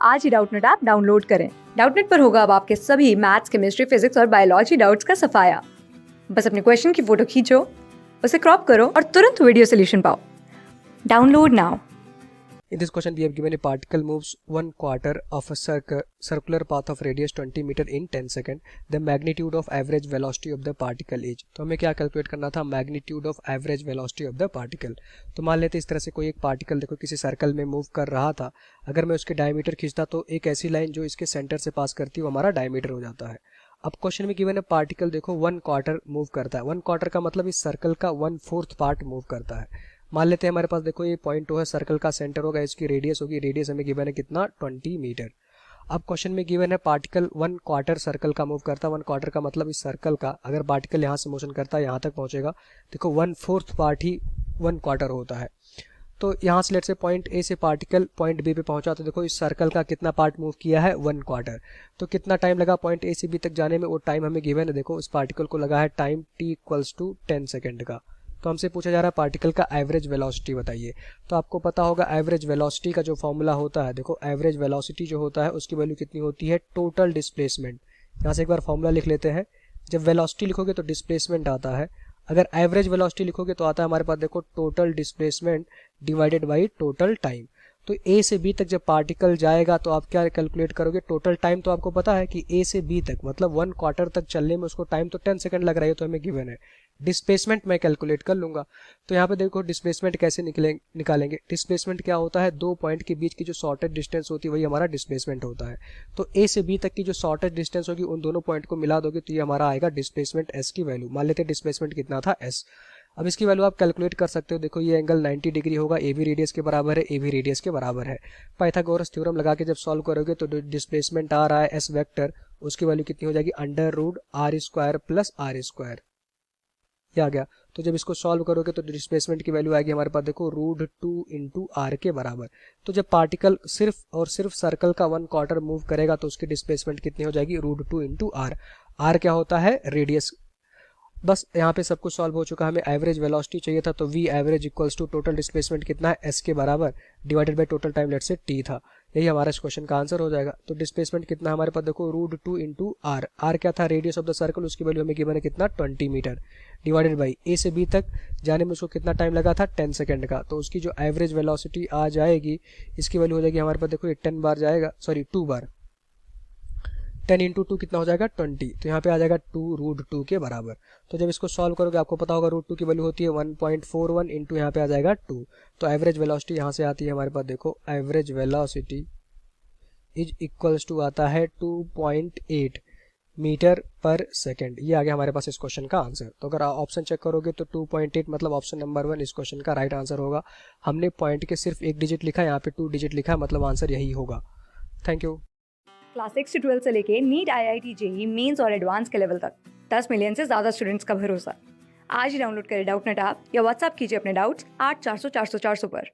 आज ही Doubtnut app download करें। Doubtnut पर होगा अब आपके सभी मैथ्स, केमिस्ट्री, फिजिक्स और बायोलॉजी डाउट्स का सफाया। बस अपने क्वेश्चन की फोटो खींचो, उसे क्रॉप करो और तुरंत वीडियो सोल्यूशन पाओ। Download now. In this question, we have given a particle moves 1/4 of a circular path of radius 20 meter in 10 second. The magnitude of average velocity of the particle is. तो हमें क्या calculate करना था? magnitude of average velocity of the particle. तो मान लेते इस तरह से कोई एक पार्टिकल देखो किसी सर्कल में मूव कर रहा था। अगर मैं उसके डायमीटर खींचता तो एक ऐसी लाइन जो इसके सेंटर से पास करती है वो हमारा डायमीटर हो जाता है। अब क्वेश्चन में गिवन है पार्टिकल देखो 1/4 मूव करता है। 1/4 का मतलब इस सर्कल का 1/4 पार्ट मूव करता है। मान लेते हैं हमारे पास देखो ये पॉइंट है, सर्कल का सेंटर होगा, इसकी रेडियस होगी, रेडियस हमें गिवन है कितना 20 मीटर। अब क्वेश्चन में गिवन है पार्टिकल 1/4 सर्कल का मूव करता है। 1/4 का मतलब इस सर्कल का अगर पार्टिकल यहाँ से मोशन करता है यहाँ तक पहुंचेगा, देखो 1/4 पार्ट ही 1/4 होता है। तो यहाँ से लेट से पॉइंट ए से पार्टिकल पॉइंट बी पे पहुंचा तो देखो इस सर्कल का कितना पार्ट मूव किया है 1/4। तो कितना टाइम लगा पॉइंट ए से बी तक जाने में, वो टाइम हमें गिवन है। देखो इस पार्टिकल को लगा है टाइम t = 10 सेकेंड का। तो हमसे पूछा जा रहा है पार्टिकल का एवरेज वेलोसिटी बताइए। तो आपको पता होगा एवरेज वेलोसिटी का जो फॉर्मूला होता है, देखो एवरेज वेलोसिटी जो होता है उसकी वैल्यू कितनी होती है? Total displacement. यहाँ से एक बार फॉर्मूला लिख लेते हैं। जब वेलोसिटी लिखोगे तो डिस्प्लेसमेंट आता है, अगर एवरेज वेलोसिटी लिखोगे तो आता है हमारे पास देखो total displacement divided by total time. तो ए से बी तक जब पार्टिकल जाएगा तो आप क्या कैलकुलेट करोगे? टोटल टाइम तो आपको पता है कि ए से बी तक मतलब 1/4 तक चलने में उसको टाइम तो 10 सेकंड लग रहा है, तो हमें गिवन है। डिस्प्लेसमेंट मैं कैलकुलेट कर लूंगा। तो यहाँ पे देखो डिस्प्लेसमेंट कैसे निकालेंगे। डिस्प्लेसमेंट क्या होता है? दो पॉइंट के बीच की जो शॉर्टेज डिस्टेंस होती है वही हमारा डिस्प्लेसमेंट होता है। तो ए से बी तक की जो शॉर्टेज डिस्टेंस होगी उन दोनों पॉइंट को मिला दोगे तो ये हमारा आएगा डिस्प्लेसमेंट एस की वैल्यू। मान लेते हैं डिस्प्लेसमेंट कितना था? एस। अब इसकी वैल्यू आप कैलकुलेट कर सकते हो। देखो ये एंगल 90 डिग्री होगा, ए भी रेडियस के बराबर है, ए भी रेडियस के बराबर है। पाइथागोरस थ्योरम लगा के जब सॉल्व करोगे तो डिस्प्लेसमेंट आ रहा है एस वेक्टर, उसकी वैल्यू कितनी हो जाएगी? √r² + r²। ये आ गया। तो जब इसको सॉल्व करोगे तो डिस्प्लेसमेंट की वैल्यू आएगी हमारे पास देखो √2 × r के बराबर। तो जब पार्टिकल सिर्फ और सिर्फ सर्कल का 1/4 मूव करेगा तो उसकी डिस्प्लेसमेंट कितनी हो जाएगी? √2 × r। r क्या होता है? रेडियस। बस यहाँ पे सब कुछ सॉल्व हो चुका है। हमें एवरेज वेलोसिटी चाहिए था, तो v एवरेज = टोटल डिस्प्लेसमेंट कितना है? s के बराबर divided by total time late से t था। यही हमारा इस क्वेश्चन का आंसर हो जाएगा। तो डिस्प्लेसमेंट कितना हमारे पास देखो √2 × r। r क्या था? रेडियस ऑफ द सर्कल, उसकी वैल्यू हमें गिवन है कितना 20 मीटर, डिवाइडेड बाई ए से बी तक जाने में उसको कितना टाइम लगा था? 10 सेकंड का। तो उसकी जो एवरेज वेलोसिटी आ जाएगी इसकी वैल्यू हो जाएगी हमारे पास देखो ये 10 बार जाएगा, सॉरी 2 बार, 10 × 2 कितना हो जाएगा? 20। तो यहाँ पे आ जाएगा 2√2 के बराबर। तो जब इसको सॉल्व करोगे आपको पता होगा √2 की वैल्यू होती है 1.41 इंटू यहाँ पे आ जाएगा 2। तो एवरेज वेलोसिटी यहाँ से आती है हमारे पास देखो एवरेज वेलोसिटी = आता है 2.8 मीटर पर सेकेंड। ये आ गया हमारे पास इस क्वेश्चन का आंसर। तो अगर ऑप्शन चेक करोगे तो 2.8 मतलब ऑप्शन नंबर 1 इस क्वेश्चन का राइट आंसर होगा। हमने पॉइंट के सिर्फ एक डिजिट लिखा है, यहाँ पे 2 डिजिट लिखा है, मतलब आंसर यही होगा। Thank you. क्लास 6 से 12 से लेके नीट, IIT, JEE मेंस और एडवांस के लेवल तक 10 मिलियन से ज्यादा स्टूडेंट्स का भरोसा। आज ही डाउनलोड करें डाउटनेट ऐप या व्हाट्सएप कीजिए अपने डाउट्स 8400 400 400 पर।